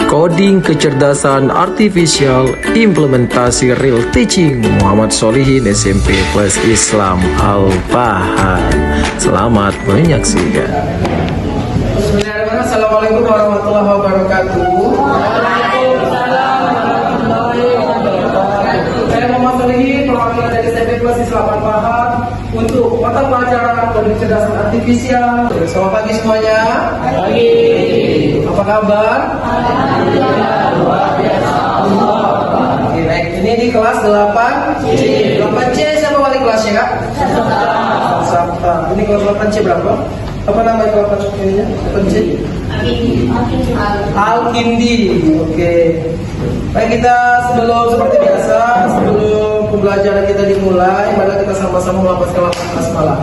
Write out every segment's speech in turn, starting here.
Coding kecerdasan artifisial, implementasi real teaching Muhammad Solihin SMP Plus Islam Al-Fahad. Selamat menyaksikan. Bismillahirrahmanirrahim. Assalamualaikum warahmatullahi wabarakatuh. Saya Muhammad Solihin, perwakilan dari SMP Plus Islam Al-Fahad untuk mata pelajaran coding kecerdasan artifisial. Selamat pagi semuanya. Pagi. Apa kabar? Oke, baik. Ini di kelas 8C. 8C siapa wali kelasnya, Kak? Sabta. Ini kelas 8C berapa? Apa nama kelas ini? 8C? Al-Kindi. Oke. Baik, kita seperti biasa, sebelum pembelajaran kita dimulai, mari kita sama-sama melafazkan lafaz basmalah.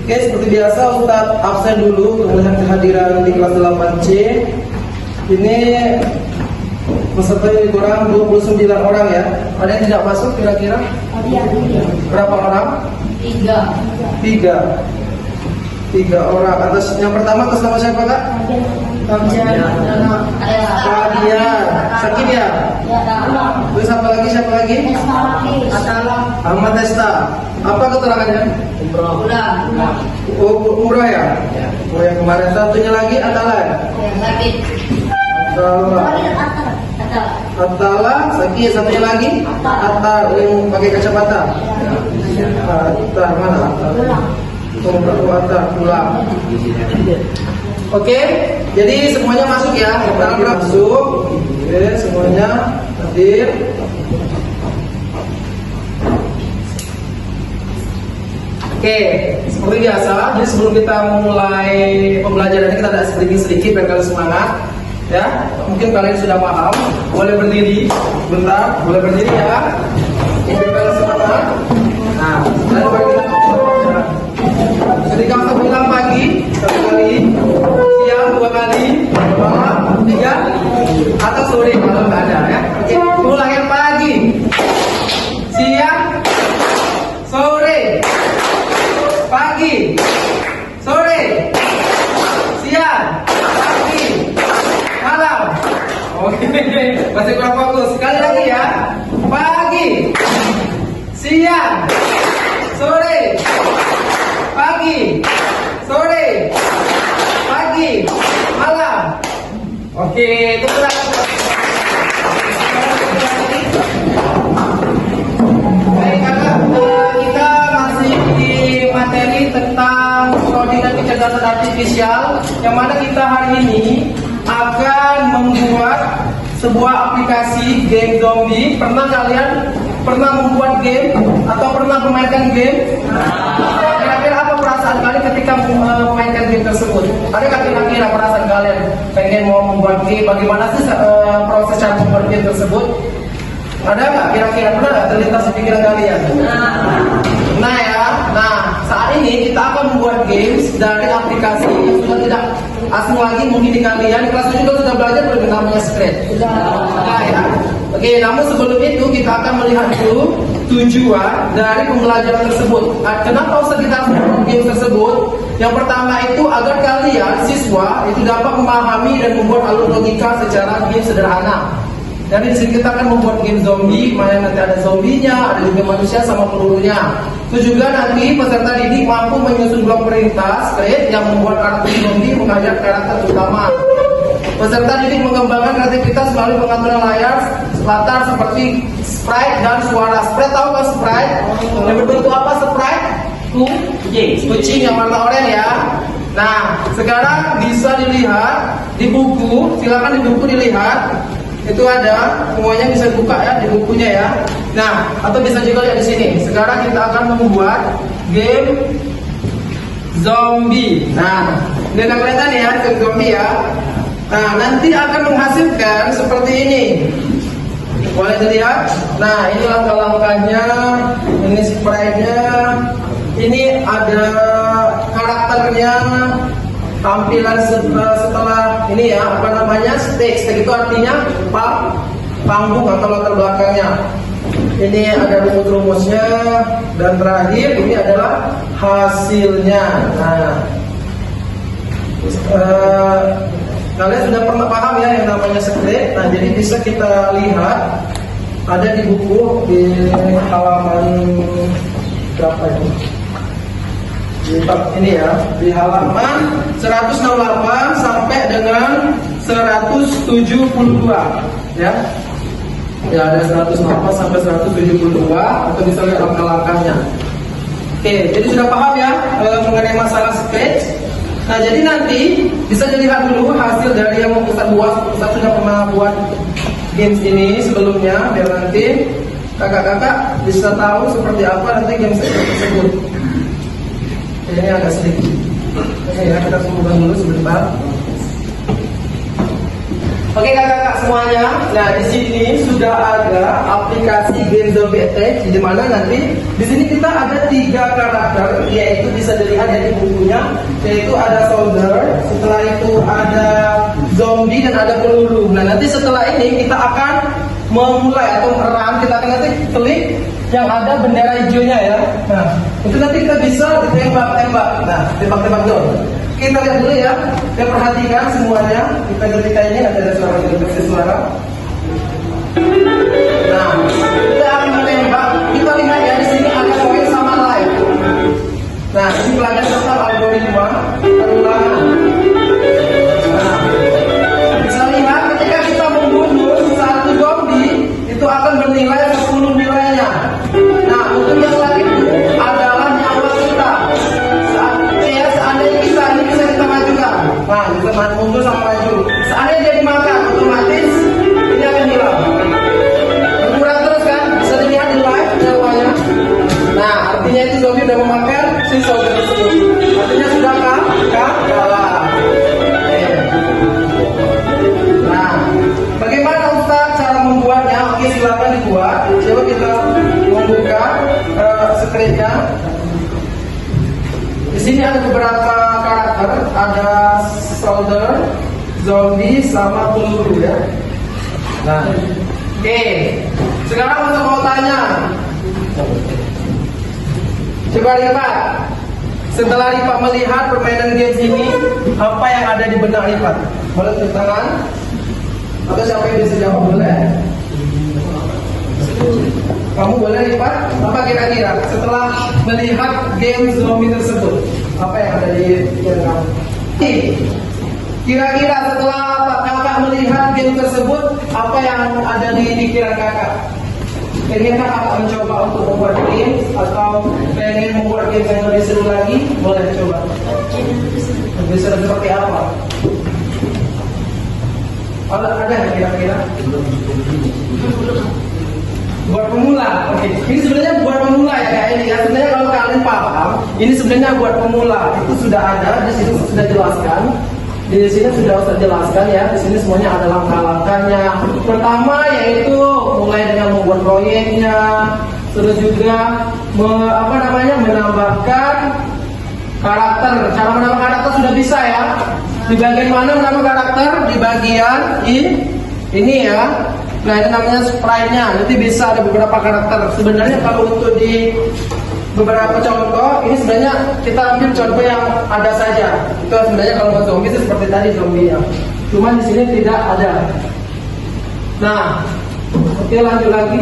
Oke, seperti biasa Ustaz absen dulu untuk melihat kehadiran di kelas 8C. Ini peserta yang kurang 29 orang ya. Ada yang tidak masuk kira-kira? Berapa orang? 3 orang. Atas yang pertama atas nama siapa, Kak? Fadian. Sakit ya? Terus siapa lagi? Ahmad Testa. Apa keterangannya? Umrah ya? Oh, yang kemarin. Satunya lagi Atala. Atala. Sakit. Satunya lagi Atta yang pakai kacamata. Atta mana? Pulang. Oke, jadi semuanya masuk ya. Sekarang masuk. Oke, semuanya hadir. Oke, seperti biasa. Jadi sebelum kita memulai pembelajaran ini, kita ada sedikit biar kalian semangat. Ya, mungkin kalian sudah paham. Boleh berdiri, bentar. Boleh berdiri ya. Biar kalian semangat. Nah, lalu bagi ketika kita bilang pagi 1 kali, siang 2 kali, malam 3, atau sore kalau nggak ada ya. Oke, ulang yang pagi, siang, sore, pagi, sore, siang, pagi, malam. Oke, masih kurang fokus. Sekali lagi ya, pagi, siang, sore, pagi, sore, pagi, malam. Oke, itu berat. Baik, Kakak, kita masih di materi tentang coding dan kecerdasan artifisial, yang mana kita hari ini akan membuat sebuah aplikasi game zombie. Pernah kalian membuat game atau pernah memainkan game? Kira-kira apa perasaan kalian ketika memainkan game tersebut? Ada kira-kira perasaan kalian pengen mau membuat game? Bagaimana sih proses cara membuat game tersebut? Ada nggak kira-kira pernah nggak terlintas di pikiran kalian? Nah, saat ini kita akan membuat games dari aplikasi yang sudah tidak asing lagi mungkin di kalian. Kelas juga sudah belajar belum namanya Scratch? Nah, ya. Oke, namun sebelum itu kita akan melihat dulu tujuan dari pembelajaran tersebut. Kenapa usah kita membuat game tersebut? Yang pertama itu agar kalian siswa itu dapat memahami dan membuat alur logika secara game sederhana. Jadi di sini kita akan membuat game zombie, mana nanti ada zombinya, ada juga manusia sama pelurunya. Itu juga nanti peserta didik mampu menyusun blok perintah script yang membuat karakter zombie mengajar karakter utama. Peserta didik mengembangkan kreativitas melalui pengaturan layar latar seperti sprite dan suara. Sprite tahu kan sprite? Yang berbentuk apa sprite? Kucing yang warna oranye ya. Nah, sekarang bisa dilihat di buku. Silakan di buku dilihat. Itu ada, semuanya bisa dibuka ya di bukunya ya. Nah, atau bisa juga lihat di sini. Sekarang kita akan membuat game zombie. Nah, ini udah kelihatan ya game zombie ya. Nah, nanti akan menghasilkan seperti ini. Boleh dilihat. Nah, ini langkah-langkahnya. Ini sprite-nya. Ini ada karakternya. Tampilan setelah ini ya, apa namanya, stage itu artinya panggung atau latar belakangnya. ini ada rumus-rumusnya, dan terakhir ini adalah hasilnya. Nah, kalian sudah pernah paham ya yang namanya script. Nah, jadi bisa kita lihat ada di buku di halaman berapa ini? Di bab ini ya, di halaman 168 sampai dengan 172 ya. Ya, ada 108 sampai 172 atau bisa lihat langkah-langkahnya. Oke, jadi sudah paham ya mengenai masalah sketch. Nah, jadi nanti bisa dilihat dulu hasil dari yang Ustaz buat. Ustaz sudah pernah buat games ini sebelumnya, biar nanti kakak-kakak bisa tahu seperti apa nanti games tersebut. Ini agak sedikit. Oke ya, kita tunggu dulu sebentar. Oke kakak-kakak semuanya, nah di sini sudah ada aplikasi Game Zombie Attack, di mana nanti di sini kita ada 3 karakter, yaitu bisa dilihat dari bukunya, yaitu ada soldier, setelah itu ada zombie dan ada peluru. Nah nanti setelah ini kita akan memulai atau merang, kita akan nanti klik yang ada bendera hijaunya ya. Nah itu nanti kita bisa ditembak-tembak. Nah tembak-tembak dulu. Kita lihat dulu ya, kita perhatikan semuanya. Kita ketika ini ada suara deteksi suara. Nah, kita akan menembak. Kita lihat ya di sini ada poin sama live. Nah, ini pelajaran tentang algoritma perulangan. Nah, bisa lihat ketika kita membunuh satu zombie itu akan bernilai 10 nilainya. Nah, untuk yang lagi adalah nyawa kita. Seandainya kita ini bisa kita majukan. Nah, kita mundur sama maju. Seandainya dia dimakan, otomatis ini akan hilang. Berkurang terus kan? Bisa dilihat di live nyawanya. Nah, artinya itu zombie sudah memakan si soldier tersebut. Artinya sudah kalah. Nah, bagaimana Ustaz cara membuatnya? Oke, silakan dibuat. Coba kita membuka screen-nya. Di sini ada beberapa karakter, ada soldier, zombie, sama peluru ya. Nah, oke. Sekarang untuk mau tanya, coba lipat. Setelah lipat melihat permainan games ini, apa yang ada di benak lipat? Boleh tepuk tangan? Atau siapa yang bisa jawab? Boleh. Kamu boleh lipat? Apa kira-kira setelah melihat game zombie tersebut? Apa yang ada di pikiran kamu? Kira-kira setelah kakak melihat game tersebut, apa yang ada di pikiran kakak? Pengen kakak mencoba untuk membuat game atau pengen membuat game yang lebih seru lagi? Boleh coba. Lebih seru seperti apa? Ada yang kira-kira? Buat pemula, oke. Ini sebenarnya buat pemula ya kayak ini ya. Sebenarnya kalau kalian paham, ini sebenarnya buat pemula. Itu sudah ada di sini, sudah jelaskan. Di sini sudah Ustaz jelaskan ya. Di sini semuanya ada langkah-langkahnya. Pertama yaitu mulai dengan membuat proyeknya, terus juga menambahkan karakter. Cara menambah karakter sudah bisa ya. Di bagian mana menambah karakter? Di bagian ini ya. Nah itu namanya sprite-nya. Nanti bisa ada beberapa karakter. Sebenarnya kalau untuk di beberapa contoh, ini sebenarnya kita ambil contoh yang ada saja. Itu sebenarnya kalau buat zombie itu seperti tadi zombie-nya. Cuman di sini tidak ada. Nah, oke lanjut lagi.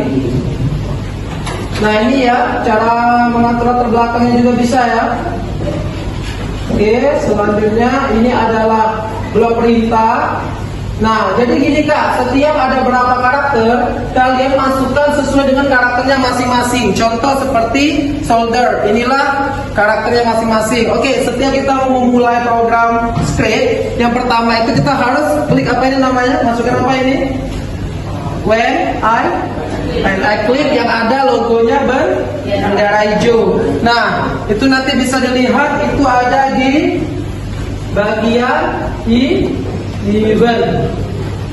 Nah ini ya cara mengatur latar belakangnya juga bisa ya. Oke, selanjutnya ini adalah blok perintah. Nah, jadi gini Kak, setiap ada berapa karakter, kalian masukkan sesuai dengan karakternya masing-masing. Contoh seperti soldier, inilah karakternya masing-masing. Oke, setiap kita mau memulai program script, yang pertama itu kita harus klik apa ini namanya? Masukkan apa ini? When I klik yang ada logonya bendera hijau. Nah, itu nanti bisa dilihat itu ada di bagian event.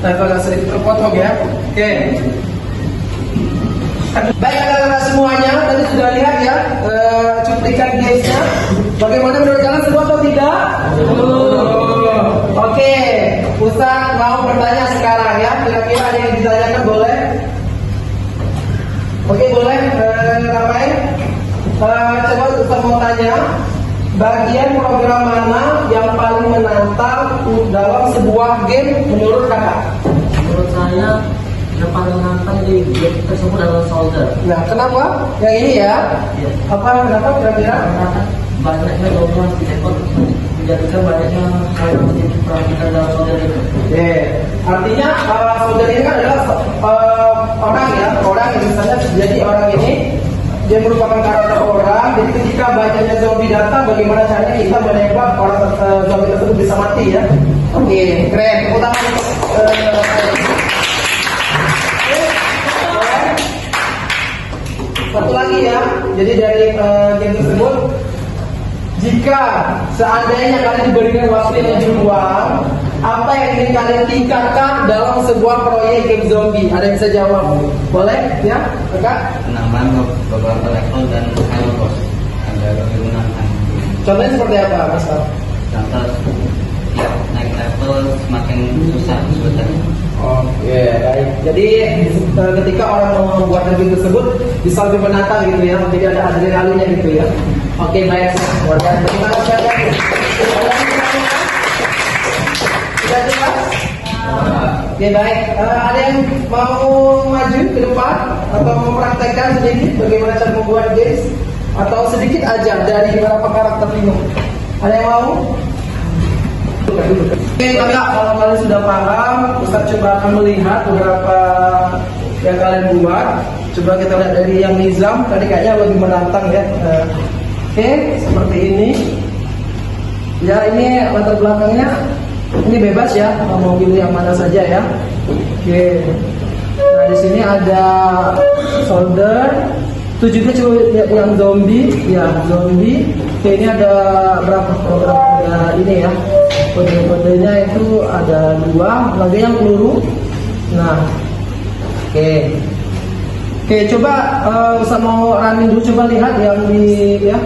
Nah, kalau sedikit terpotong ya. Oke. Baik kakak-kakak semuanya, tadi sudah lihat ya cuplikan gamesnya. Bagaimana menurut kalian semua atau tidak? Oke, Ustaz mau bertanya sekarang ya. Kira-kira ada yang ditanyakan boleh? Oke, boleh. pertanyaannya, bagian program mana yang paling menantang dalam sebuah game menurut kakak? Menurut saya yang paling menantang di game tersebut adalah Soldier. Nah, kenapa? Yang ini ya? Ya. Apa kenapa kira-kira? Karena banyaknya lomba dapat menjadikan banyaknya hal yang menjadi perhatikan dalam Soldier itu. Oke, artinya saudara ini kan adalah orang yang misalnya jadi orang ini dia merupakan karakter orang. Jadi ketika banyaknya zombie datang, bagaimana caranya kita menembak orang zombie tersebut bisa mati ya? Oke, keren. Tepuk tangan untuk satu lagi ya. Jadi dari game tersebut, jika seandainya kalian diberikan waktu yang lebih luang, apa yang ingin kalian tingkatkan dalam sebuah proyek game zombie? Ada yang bisa jawab? Boleh? Ya, kakak? Penambahan beberapa level dan high boss agar lebih menantang. Contohnya seperti apa, Mas Al? Contoh, ya, naik level semakin susah sebetulnya. Oke, baik. Jadi ketika orang mau membuat game tersebut bisa lebih menantang gitu ya. Jadi ada adrenalinnya gitu ya. Oke, baik. Kemudian terima kasih. Sudah jelas? Oke, baik. Ada yang mau maju ke depan atau mempraktekkan sedikit bagaimana cara membuat games atau sedikit aja dari beberapa karakter ini? Ada yang mau? Oke, kakak, kalau kalian sudah paham, Ustaz coba akan melihat beberapa yang kalian buat. Coba kita lihat dari yang Nizam, tadi kayaknya lebih menantang ya. Oke, seperti ini. Ya, ini latar belakangnya. Ini bebas ya, mau pilih yang mana saja ya. Oke. Nah, di sini ada soldier. Itu juga coba yang zombie, ya zombie. Oke, ini ada berapa program? Ada ini ya. Kode-kodenya itu ada 2, lagi yang peluru. Nah, oke. Oke, coba Ustaz mau running dulu, coba lihat yang di ya.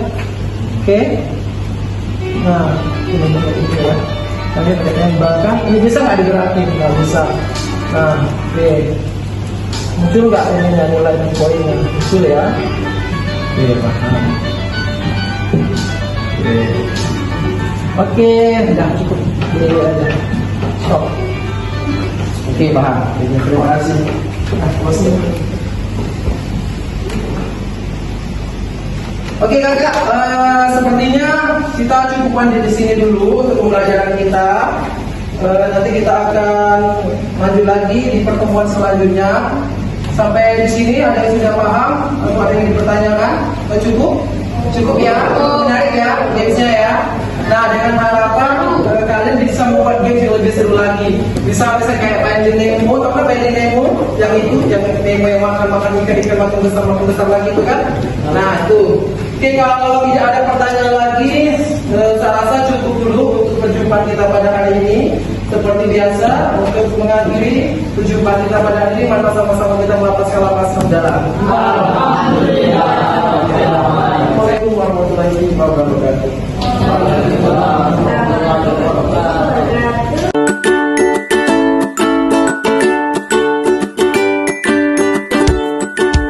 Oke. Nah, ini itu ya. Tadi ada tembakan, ini bisa nggak digerakin? Nggak bisa. Nah, oke. Muncul nggak ini mulai poinnya? Muncul ya. Oke, paham. Oke, udah cukup. Ini aja. Stop. Oke, paham. Terima kasih. Oke kakak, sepertinya kita cukupkan di sini dulu untuk pembelajaran kita. Nanti kita akan maju lagi di pertemuan selanjutnya. Sampai di sini ada yang sudah paham atau ada yang dipertanyakan? Cukup? Cukup ya? Menarik ya gamesnya ya? Nah, dengan harapan kalian bisa membuat games yang lebih seru lagi. Bisa kayak Finding Nemo, atau Finding Nemo yang itu, yang Nemo yang makan ikan makin besar lagi itu kan? Nah itu. Oke, kalau tidak ada pertanyaan lagi, saya rasa cukup dulu untuk perjumpaan kita pada hari ini. Seperti biasa, untuk mengakhiri perjumpaan kita pada hari ini, maka sama-sama kita melapaskan lapas saudara. Alhamdulillah. Assalamualaikum warahmatullahi wabarakatuh.